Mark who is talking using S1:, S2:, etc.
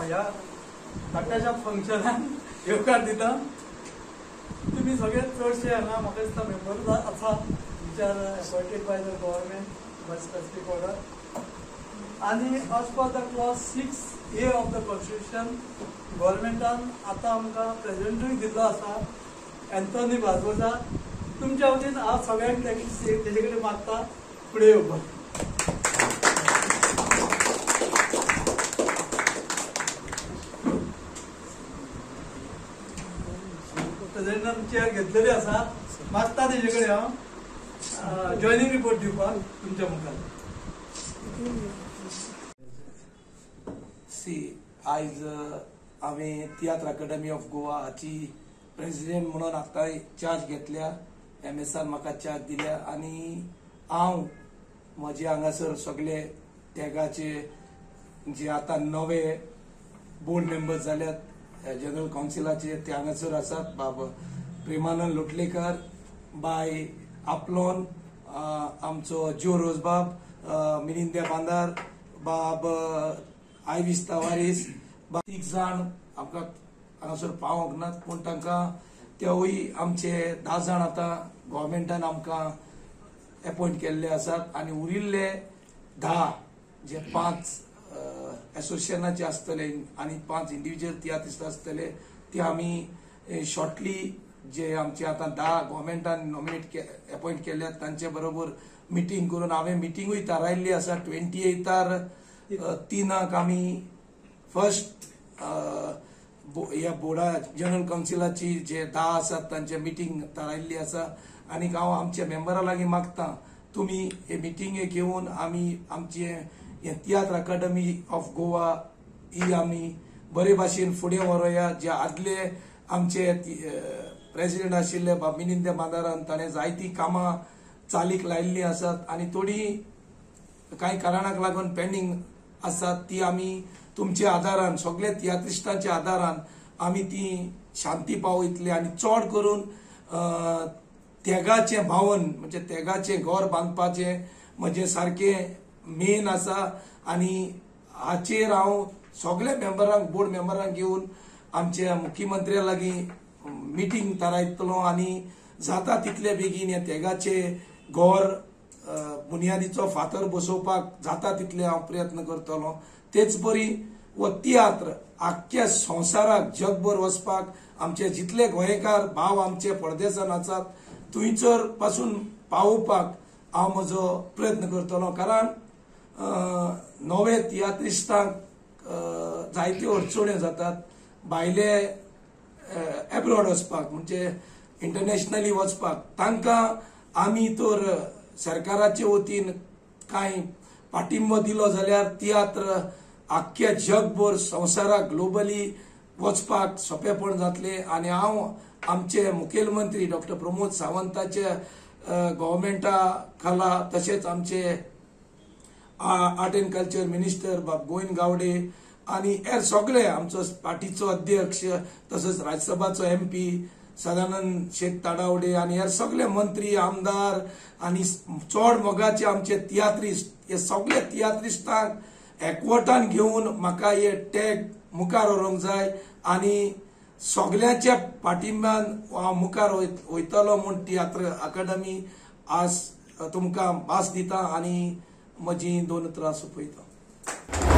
S1: ह्या धाकट्याशा फंक्शनाक येवकार दिता। तुम्ही सगळे चडशे हांगा म्हाका दिसता मेंबरूच आसा which are appointed by the government by specific order. आणि as per the clause 6A of the constitution, गव्हर्नमेंटान आता आमकां प्रेसिडेंटूय दिल्लो आसा एंथोनी बार्बोसा। तुमच्या वतीन हांव सगळ्यांक तेजे कडेन मागता फुडें येवपाक। प्रेसिडेंटान चेअर घेतलेली आसा, मागता तेजे कडेन हांव जॉयनिंग रिपोर्ट दिवपाक तुमच्या मुखार।
S2: आयज हांवें तियात्र अकादमी ऑफ गोवा हाची प्रेसिडेंट म्हणून आता चार्ज घेतल्या। एमएसान म्हाका चार्ज दिल्या आणि हांव म्हजे हांगासर सगळे तेगाचे जे आता नवे बोर्ड मेंबर्स जाल्यात जनरल काउन्सिलाचे ते हांगासर आसात। बाब प्रेमानंद लोटलेकर, बाय आपलोन आमचो जो रोजबाब, मिलिंद बांदार, बाब आयविस तवारीस, तीग जाण आमकां हांगासर पावोंक नात, पूण तांकां तेवूय आमचे 10 जाण आता गव्हर्नमेंटान आमकां अपॉइंट केल्ले आसात। आणि उरिल्ले 10 जे 5 एसोसिएशनाचे आसतले आणि 5 इंडिव्हिज्युअल तियात्रिस्ट आसतले ते आमी शॉर्टली जे आमचे आता 10 गव्हर्नमेंटान नॉमिनेट अपॉइंट केल्यात तांचे बरोबर मिटींग करून हांवें मिटींगूय थारायल्ली आसा। 28 3 आमी फर्स्ट ह्या बोर्डा जनरल काउन्सिलाची जे 10 आसात तांचे मिटींग थारायल्ली आसा। आणि हांव आमच्या मेंबरा लागीं मागता तुमी हे मिटींगेक येवन आमी आमचे तियात्र अकादमी ऑफ गोवा ही आमी बरे भाशेन फुडें व्हरोया। जे आदले आमचे प्रेसिडेंट आशिल्ले बाब मिलिंद बांदारान ताणें जायती कामां चालीक लायिल्लीं आसात आणि थोडी कांय कारणाक लागून पेंडिंग आसात ती आमी तुमच्या आदारान सगळे तियात्रिस्टांच्या आदारान आमी ती शांती पावयतले। आणि चड करून तेगाचे भावन म्हणजे तेगाचे घर बांदपाचे म्हणजे सारखे मेन आसा। आणि हाचेर हांव सगळे मेंबरांक बोर्ड मेंबरांक घेवन आमच्या मुख्यमंत्र्या लागीं मिटींग थारायतलो आणि जाता तितले बेगीन हे तेगाचे घर बुनियादीचो फातर बसोवपाक जाता तितले हांव प्रयत्न करतलो। तेच बरी व तियात्र आख्ख्या संवसाराक जगभर वचपाक आमचे जितले गोंयकार भाव आमचे परदेशांत आसात थंयसर पासून पावोवपाक हांव म्हजो प्रयत्न करतलो। कारण नवे तियात्रिस्टांक जायत्यो अडचण्यो जातात, भायले एब्रॉड वचपाक म्हणजे इंटरनॅशनली वचपाक, तांकां आमी तर सरकाराचे वतीन कांय पाठिंबो दिलो जाल्यार तियात्र आख्ख्या जगभर संवसाराक ग्लोबली वचपाक सोंपेपण जातले। आणि हांव आमचे मुखेलमंत्री डॉक्टर प्रमोद सावंताचे गव्हर्नमेंटा खाला तशेंच आमचे आर्ट एंड कल्चर मिनिस्टर बाब गोविंद गावडे आणि हेर सगळे आमचो पार्टीचो अध्यक्ष तसंच राज्यसभाचो MP सदानंद शेख ताडावडे आणि हेर सगळे मंत्री आमदार आणि चड मोगाचे आमचे तियात्रिस्ट हे सगळे तियात्रिस्टांक एकवटान घेवन म्हाका हे टॅग मुखार व्हरूंक जाय आणि सगळ्यांच्या पाठिंब्यान हांव मुखार वयतलो म्हूण तियात्र अकादमी आज तुमकां भास दिता आणि म्हजी 2 उतरां सोंपयता।